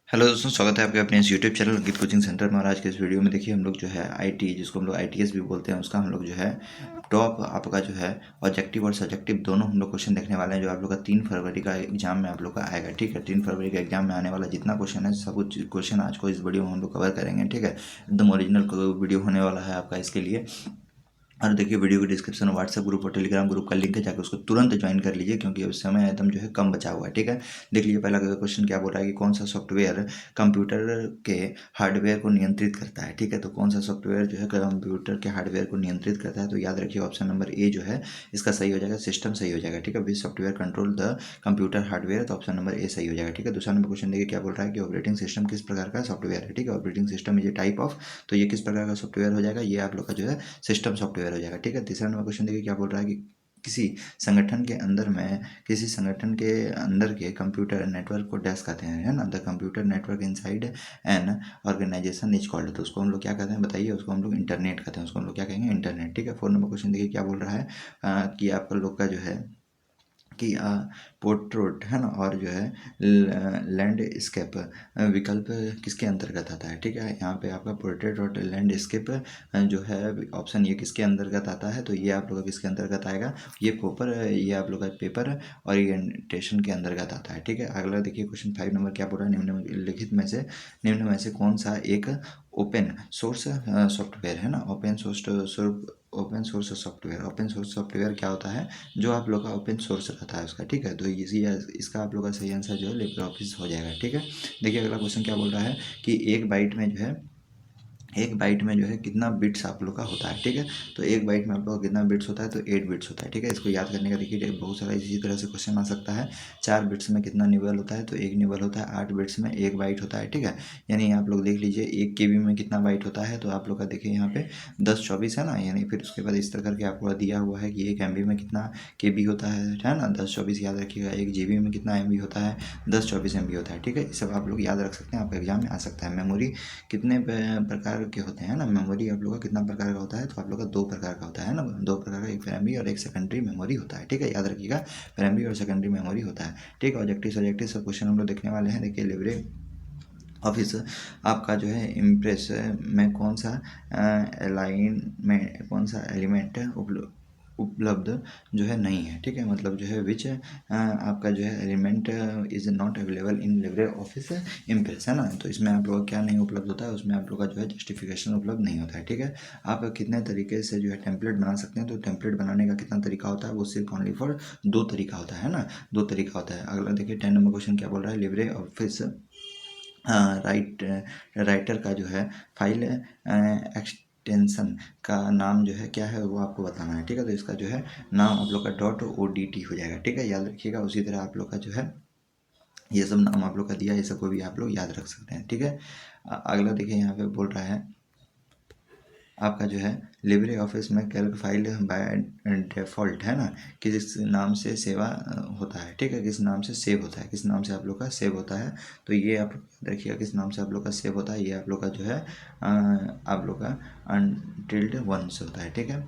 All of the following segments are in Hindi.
हेलो दोस्तों, स्वागत है आपके अपने इस यूट्यूब चैनल अंकित कोचिंग सेंटर में। और आज के इस वीडियो में देखिए हम लोग जो है आईटी, जिसको हम लोग आईटीएस भी बोलते हैं, उसका हम लोग जो है टॉप आपका जो है ऑब्जेक्टिव और सब्जेक्टिव दोनों हम लोग क्वेश्चन देखने वाले हैं, जो आप लोग का 3 फरवरी का एग्जाम में आप लोग का आएगा। ठीक है, 3 फरवरी का एग्जाम में आने वाला जितना क्वेश्चन है सब कुछ क्वेश्चन आज को इस वीडियो में हम लोग कवर करेंगे। ठीक है, एकदम ओरिजिनल वीडियो होने वाला है आपका इसके लिए। और देखिए वीडियो के डिस्क्रिप्शन में व्हाट्सएप ग्रुप और टेलीग्राम ग्रुप का लिंक है, जाकर उसको तुरंत ज्वाइन कर लीजिए, क्योंकि उस समय एकदम जो है कम बचा हुआ है। ठीक है, देख लीजिए पहला क्वेश्चन क्या बोल रहा है कि कौन सा सॉफ्टवेयर कंप्यूटर के हार्डवेयर को नियंत्रित करता है। ठीक है, तो कौन सा सॉफ्टवेयर जो है कंप्यूटर के हार्डवेयर को नियंत्रित करता है, तो याद रखिए ऑप्शन नंबर ए जो है इसका सही हो जाएगा, सिस्टम सही हो जाएगा। ठीक है, विच software control the computer hardware, तो ऑप्शन नंबर ए सही हो जाएगा। ठीक है, दूसरा नंबर क्वेश्चन देखिए क्या बोल रहा है कि ऑपरेटिंग सिस्टम किस प्रकार का सॉफ्टवेयर है। ठीक है, operating system is a type of, तो ये किस प्रकार का सॉफ्टवेयर हो जाएगा, ये आप लोग का जो है सिस्टम सॉफ्टवेयर हो जाएगा। ठीक है, तीसरा नंबर क्वेश्चन देखिए क्या बोल रहा है कि किसी संगठन के अंदर में किसी संगठन के अंदर के कंप्यूटर नेटवर्क को डैश कहते हैं, है ना। The computer network inside an organisation is called, तो उसको हम लोग क्या कहते हैं बताइए, उसको हम लोग इंटरनेट कहते हैं, उसको हम लोग क्या कहेंगे, इंटरनेट। ठीक है, फोर नंबर क्वेश्चन देखिए क्या बोल रहा है कि आपका लोग का जो है कि पोर्ट्रेट है ना, और जो है लैंडस्केप विकल्प किसके अंतर्गत आता है। ठीक है, यहाँ पे आपका पोर्ट्रेट और लैंडस्केप जो है ऑप्शन ये किसके अंतर्गत आता है, तो ये आप लोग का किसके अंतर्गत आएगा, ये पेपर, ये आप लोग का पेपर ओरिएंटेशन के अंतर्गत आता है। ठीक है, अगला देखिए क्वेश्चन 5 नंबर क्या बोल रहा है, निम्न में से कौन सा एक ओपन सोर्स सॉफ्टवेयर है ना। Open source software, open source software क्या होता है, जो आप लोग का ओपन सोर्स रहता है उसका। ठीक है, तो इसी इसका आप लोग का सही आंसर जो है लिब्रे ऑफिस हो जाएगा। ठीक है, देखिए अगला क्वेश्चन क्या बोल रहा है कि एक बाइट में जो है कितना बिट्स आप लोग का होता है। ठीक है, तो एक बाइट में आप लोग का कितना बिट्स होता है, तो 8 बिट्स होता है। ठीक है, इसको याद करने का देखिए बहुत सारा इसी तरह से क्वेश्चन आ सकता है। 4 बिट्स में कितना निबल होता है, तो एक निबल होता है। 8 बिट्स में एक बाइट होता है। ठीक है, यानी आप लोग देख लीजिए 1 KB में कितना बाइट होता है, तो आप लोग का देखिए यहाँ पे 1024 है ना, यानी फिर उसके बाद इस तरह करके आपको दिया हुआ है कि 1 MB में कितना KB होता है ना, 1024 याद रखिएगा। 1 GB में कितना MB होता है, 1024 MB होता है। ठीक है, ये सब आप लोग याद रख सकते हैं, आपका एग्जाम में आ सकता है। मेमोरी कितने प्रकार के होते हैं ना, मेमोरी आप लोग का कितना प्रकार का होता है, तो आप लोग का 2 प्रकार का होता है ना, 2 प्रकार का, एक प्राइमरी और एक सेकेंडरी मेमोरी होता है। ठीक है, याद रखिएगा प्राइमरी और सेकेंडरी मेमोरी होता है। ठीक है, ऑब्जेक्टिव सब्जेक्टिव सब क्वेश्चन हम लोग देखने वाले हैं। देखिए लिब्रे ऑफिस आपका जो है इम्प्रेस में कौन सा एलाइन में कौन सा एलिमेंट उपलब्ध जो है नहीं है। ठीक है, मतलब जो है विच आपका जो है element is not available in Libre office impress, है ना। तो इसमें आप लोग का क्या नहीं उपलब्ध होता है, उसमें आप लोग का जो है जस्टिफिकेशन उपलब्ध नहीं होता है। ठीक है, आप कितने तरीके से जो है टेम्पलेट बना सकते हैं, तो टेम्पलेट बनाने का कितना तरीका होता है, वो सिर्फ ओनली फॉर 2 तरीका होता है ना, 2 तरीका होता है। अगला देखिए 10 नंबर क्वेश्चन क्या बोल रहा है, लिब्रे ऑफिस राइटर का जो है फाइल एक्सटेंशन का नाम जो है क्या है, वो आपको बताना है। ठीक है, तो इसका जो है नाम आप लोग का .odt हो जाएगा। ठीक है, याद रखिएगा। उसी तरह आप लोग का जो है ये सब नाम आप लोग का दिया है, ये सब को भी आप लोग याद रख सकते हैं। ठीक है, अगला देखिए यहाँ पे बोल रहा है आपका जो है लिब्रे ऑफिस में कैल्क फाइल बाय डिफ़ॉल्ट है ना, किस नाम से सेवा होता है। ठीक है, किस नाम से सेव होता है, किस नाम से आप लोग का सेव होता है, तो ये आप देखिएगा किस नाम से आप लोग का सेव होता है, ये आप लोग का जो है आप लोग का अनटिल्ड वन से होता है। ठीक है,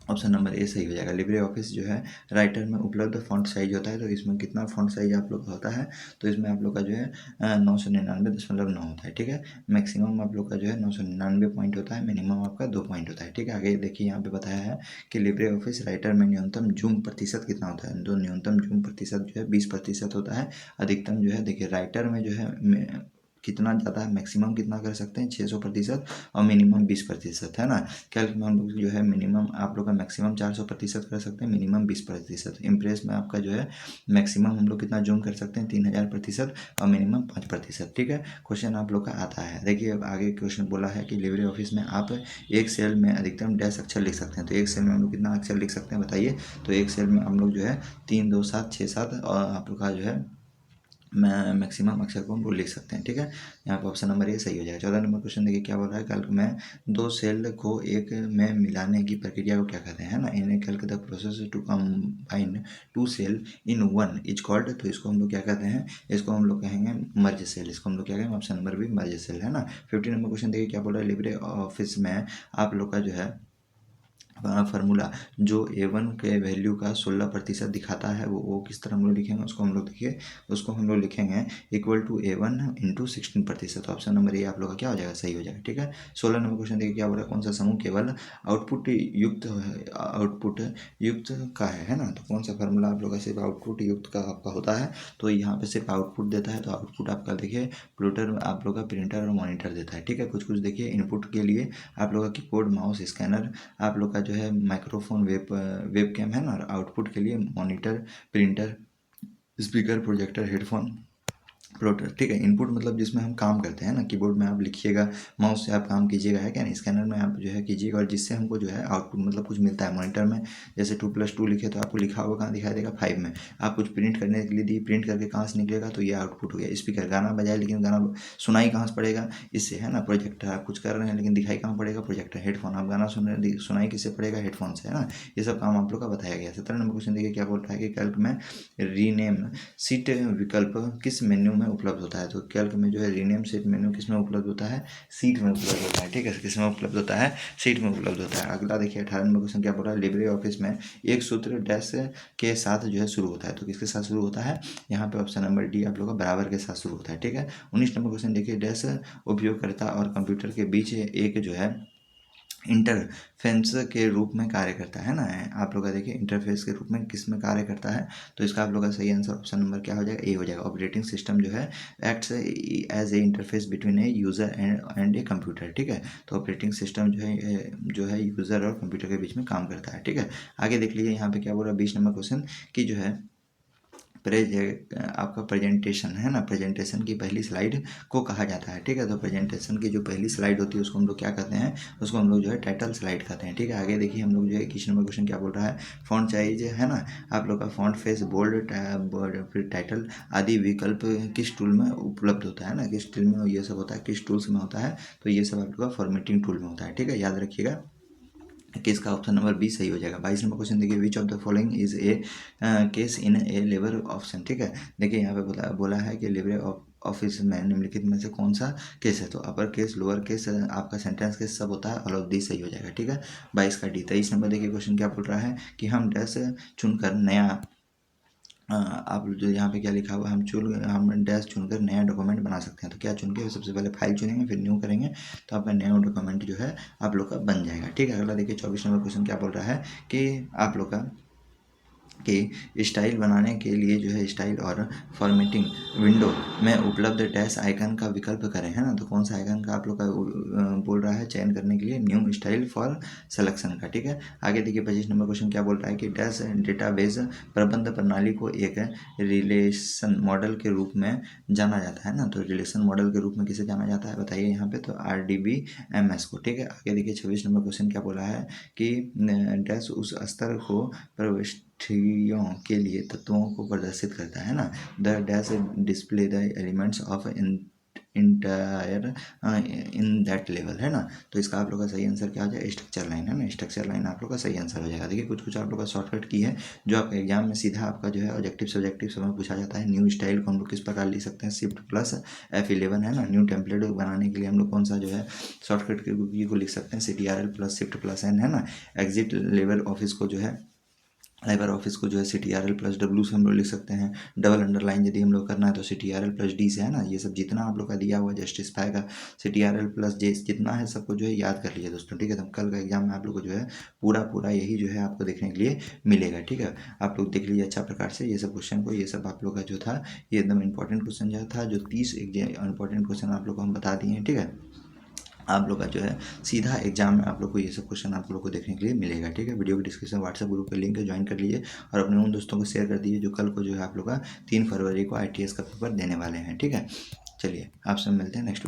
ऑप्शन नंबर ए सही हो जाएगा। लिब्रे ऑफिस जो है राइटर में उपलब्ध फ़ॉन्ट साइज होता है, तो इसमें कितना फ़ॉन्ट साइज आप लोग का होता है, तो इसमें आप लोग का जो है 999.9 होता है। ठीक है, मैक्सिमम आप लोग का जो है 999 पॉइंट होता है, मिनिमम आपका 2 पॉइंट होता है। ठीक है, आगे देखिए यहाँ पे बताया है कि लिब्रे ऑफिस राइटर में न्यूनतम जूम प्रतिशत कितना होता है, तो न्यूनतम जूम प्रतिशत जो है 20% होता है। अधिकतम जो है देखिए राइटर में जो है कितना ज़्यादा है, मैक्सिमम कितना कर सकते हैं 600% और मिनिमम 20% है ना। कैल्क में हम लोग जो है मिनिमम आप लोग का मैक्सिमम 400% कर सकते हैं, मिनिमम 20%। इम्प्रेस में आपका जो है मैक्सिमम हम लोग कितना जूम कर सकते हैं 3000% और मिनिमम 5%। ठीक है, क्वेश्चन आप लोग का आता है। देखिए अब आगे क्वेश्चन बोला है कि लिब्रे ऑफिस में आप एक सेल में अधिकतम डैश अक्षर लिख सकते हैं, तो एक सेल में हम लोग कितना अक्षर लिख सकते हैं बताइए, तो एक सेल में हम लोग जो है 3 2 7 6 7 और आप लोग का जो है मैक्सिमम अक्षर को हम लोग लिख सकते हैं। ठीक है, यहाँ पर ऑप्शन नंबर ए सही हो जाएगा। 14 नंबर क्वेश्चन देखिए क्या बोल रहा है, कैल्क में 2 सेल को एक में मिलाने की प्रक्रिया को क्या कहते हैं, है ना। In calc the process to combine 2 cell in one is called, तो इसको हम लोग क्या कहते हैं, इसको हम लोग कहेंगे मर्ज सेल, इसको हम लोग क्या कहेंगे, option number B merge cell, है ना। 15 नंबर क्वेश्चन देखिए क्या बोल रहा है, लिब्रे ऑफिस में आप लोग का जो है फार्मूला जो A1 के वैल्यू का 16% दिखाता है, वो किस तरह हम लोग लिखेंगे उसको हम लोग देखिए, उसको हम लोग लिखेंगे इक्वल टू A1 इंटू 16%। तो ऑप्शन नंबर ए आप लोग का क्या हो जाएगा, सही हो जाएगा। ठीक है, 16 नंबर क्वेश्चन देखिए क्या बोल रहा है, कौन सा समूह केवल आउटपुट युक्त का है ना। तो कौन सा फार्मूला आप लोग का सिर्फ आउटपुट युक्त का आपका होता है, तो यहाँ पे सिर्फ आउटपुट देता है। तो आउटपुट आपका देखिए प्लोटर आप लोग का प्रिंटर और मॉनिटर देता है। ठीक है, कुछ कुछ देखिए इनपुट के लिए आप लोग का कीबोर्ड, माउस, स्कैनर, आप लोग का जो है माइक्रोफोन, वेब कैम है ना। और आउटपुट के लिए monitor, printer, speaker, projector, headphone, plotter. ठीक है, इनपुट मतलब जिसमें हम काम करते हैं ना, कीबोर्ड में आप लिखिएगा, माउस से आप काम कीजिएगा, है क्या नहीं, स्कैनर में आप जो है कीजिएगा, और जिससे हमको जो है आउटपुट मतलब कुछ मिलता है। मॉनिटर में जैसे 2+2 लिखे तो आपको लिखा होगा कहाँ दिखाई देगा, 5 में। आप कुछ प्रिंट करने के लिए दी, प्रिंट करके कहाँ से निकलेगा, तो ये आउटपुट हो गया। स्पीकर गाना बजाए लेकिन गाना सुनाई कहाँ से पड़ेगा, इससे, है ना। प्रोजेक्टर आप कुछ कर रहे हैं लेकिन दिखाई कहाँ पड़ेगा, प्रोजेक्टर। हेडफोन आप गाना सुन रहे हैं, सुनाई किससे पड़ेगा, हेडफोन से, है ना। ये सब काम आप लोग का बताया गया। 17 नंबर क्वेश्चन देखिए क्या बोल रहा है कि कैल्क में रीनेम सीट विकल्प किस मेन्यू में उपलब्ध होता है। तो कैल्क में जो है रीनेम सीट मेन्यू किस में उपलब्ध होता है, सीट में उपलब्ध होता है। ठीक है, किस में उपलब्ध होता है, सीट में उपलब्ध होता है। अगला देखिए 18 नंबर क्वेश्चन क्या बोल रहा है, लिब्रे ऑफिस में एक सूत्र डैश के साथ जो है शुरू होता है। तो किसके साथ शुरू होता है, यहाँ पे ऑप्शन नंबर डी आप लोग का बराबर के साथ शुरू होता है। ठीक है, 19 नंबर क्वेश्चन देखिए, डैश उपयोगकर्ता और कंप्यूटर के बीच एक जो है इंटरफेस के रूप में कार्य करता है ना। आप लोग का देखिए इंटरफेस के रूप में किस में कार्य करता है, तो इसका आप लोग का सही आंसर ऑप्शन नंबर क्या हो जाएगा, ए हो जाएगा। ऑपरेटिंग सिस्टम जो है acts as a interface between a user and a computer. ठीक है, तो ऑपरेटिंग सिस्टम जो है यूज़र और कंप्यूटर के बीच में काम करता है। ठीक है, आगे देख लीजिए यहाँ पे क्या बोल रहा है 20 नंबर क्वेश्चन की जो है आपका प्रेजेंटेशन है ना, प्रेजेंटेशन की पहली स्लाइड को कहा जाता है। ठीक है, तो प्रेजेंटेशन की जो पहली स्लाइड होती है उसको हम लोग क्या कहते हैं, उसको हम लोग जो है टाइटल स्लाइड कहते हैं। ठीक है, आगे देखिए हम लोग जो है 21 नंबर क्वेश्चन क्या बोल रहा है, फॉन्ट साइज है ना, आप लोग का फॉन्ट फेस, बोल्ड, फिर टाइटल आदि विकल्प किस टूल में उपलब्ध होता है ना, किस टूल में ये सब होता है, किस टूल्स में होता है, तो ये सब आप लोग का फॉर्मेटिंग टूल में होता है। ठीक है, याद रखिएगा कि इसका ऑप्शन नंबर बी सही हो जाएगा। 22 नंबर क्वेश्चन देखिए, which of the following is a case in a labour option. ठीक है, देखिए यहाँ पे बोला है कि लेबर ऑफिस में निम्नलिखित में से कौन सा केस है, तो अपर केस, लोअर केस, आपका सेंटेंस केस सब होता है, ऑल ऑफ दी सही हो जाएगा। ठीक है, 22 का डी। 23 नंबर देखिए क्वेश्चन क्या बोल रहा है कि हम डैश चुनकर नया आप जो यहाँ पे क्या लिखा हुआ है, हम डैश चुनकर नया डॉक्यूमेंट बना सकते हैं। तो क्या चुन के, सबसे पहले फाइल चुनेंगे, फिर न्यू करेंगे, तो आपका नया डॉक्यूमेंट जो है आप लोग का बन जाएगा। ठीक है, अगला देखिए 24 नंबर क्वेश्चन क्या बोल रहा है कि आप लोग का कि स्टाइल बनाने के लिए जो है स्टाइल और फॉर्मेटिंग विंडो में उपलब्ध डैश आइकन का विकल्प करें, है ना। तो कौन सा आइकन का आप लोग का बोल रहा है चयन करने के लिए, न्यू स्टाइल फॉर सिलेक्शन का। ठीक है, आगे देखिए 25 नंबर क्वेश्चन क्या बोल रहा है कि डैश डेटाबेस प्रबंध प्रणाली को एक रिलेशन मॉडल के रूप में जाना जाता है ना। तो रिलेशन मॉडल के रूप में किसे जाना जाता है बताइए यहाँ पे, तो RDBMS को। ठीक है, आगे देखिए 26 नंबर क्वेश्चन क्या बोला है कि डैश उस स्तर को प्रविष्टियों के लिए तत्वों को प्रदर्शित करता है ना। The dash display the elements of entire in that level, है ना। तो इसका आप लोग का सही आंसर क्या हो जाएगा, स्ट्रक्चर लाइन, है ना। स्ट्रक्चर लाइन आप लोग का सही आंसर हो जाएगा। देखिए कुछ कुछ आप लोग का शॉर्टकट की है जो आपका एग्जाम में सीधा आपका जो है ऑब्जेक्टिव सब्जेक्टिव समय पूछा जाता है। न्यू स्टाइल को हम लोग किस प्रकार लिख सकते हैं, शिफ्ट प्लस F11, है ना। न्यू टेम्पलेट बनाने के लिए हम लोग कौन सा जो है शॉर्टकट की को लिख सकते हैं, CTRL plus shift plus N, है ना। एग्जिट लेबर ऑफिस को जो है लेबर ऑफिस को जो है CTRL प्लस W से हम लोग लिख सकते हैं। डबल अंडरलाइन यदि हम लोग करना है तो CTRL प्लस D से, है ना। ये सब जितना आप लोग का दिया हुआ जस्टिफाई का CTRL प्लस J जितना है सबको जो है याद कर लीजिए दोस्तों। ठीक है, तो कल का एग्जाम में आप लोग को जो है पूरा यही जो है आपको देखने के लिए मिलेगा। ठीक है, आप लोग देख लीजिए अच्छा प्रकार से ये सब क्वेश्चन को। ये सब आप लोग का जो था ये एकदम इंपॉर्टेंट क्वेश्चन जो था, जो 30 इंपॉर्टेंट क्वेश्चन आप लोग को हम बता दिए हैं। ठीक है, आप लोग का जो है सीधा एग्जाम में आप लोग को ये सब क्वेश्चन आप लोग को देखने के लिए मिलेगा। ठीक है, वीडियो के डिस्क्रिप्शन व्हाट्सएप ग्रुप का लिंक है, ज्वाइन कर लीजिए और अपने उन दोस्तों को शेयर कर दीजिए जो कल को जो है आप लोग का 3 फरवरी को ITS का पेपर देने वाले हैं। ठीक है, चलिए आपसे मिलते हैं नेक्स्ट